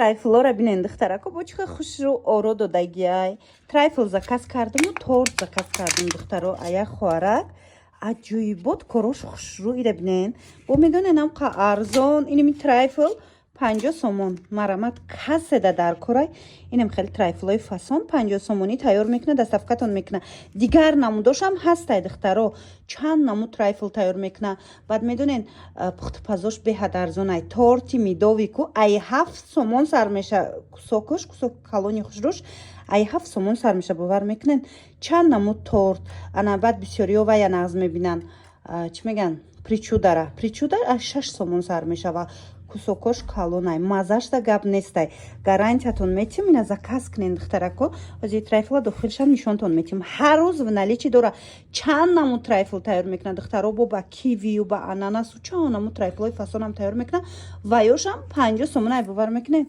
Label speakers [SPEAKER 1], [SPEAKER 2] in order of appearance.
[SPEAKER 1] трайфлора бинен духтарако бо чӣ хел хушрӯ оро додагиай. Трайфл заказ кардиму торт заказ кардим духтаро ая хоҳарак аҷоибот корош хушрӯ ира бинен бо медоненам қа арзон иними трайфл 50 сомон марамат каседа дар корай инам хеле трайфлои фасон 50 сомонӣ тайёр мекуна доставкатон мекуна дигар намудошам ҳастай духтаро чанд намуд трайфл тайёр мекуна баъд медонен пухтупазош беҳад арзонай торти медови ку ай 7 сомон сар меша кусокош кусок калони хушрӯш ай 7 сомон сар меша бовар мекунен чанд намуд торт ана баъд бисёриё вая нағз мебинан чӣ меган причудара 6 сомон сар мешава кусокош калонай мазашда гап нестай гарантиятон метим ина заказ кунен духтарако ози трайфла дохилшам нишонтон метим ҳар рӯз в наличи дора чанд намуд трайфл тайёр мекуна духтаро бо ба кивию ба ананасу чанд намуд трайфлои фасонам тайёр мекуна ваёшам 50 сомон ай бовар мекунен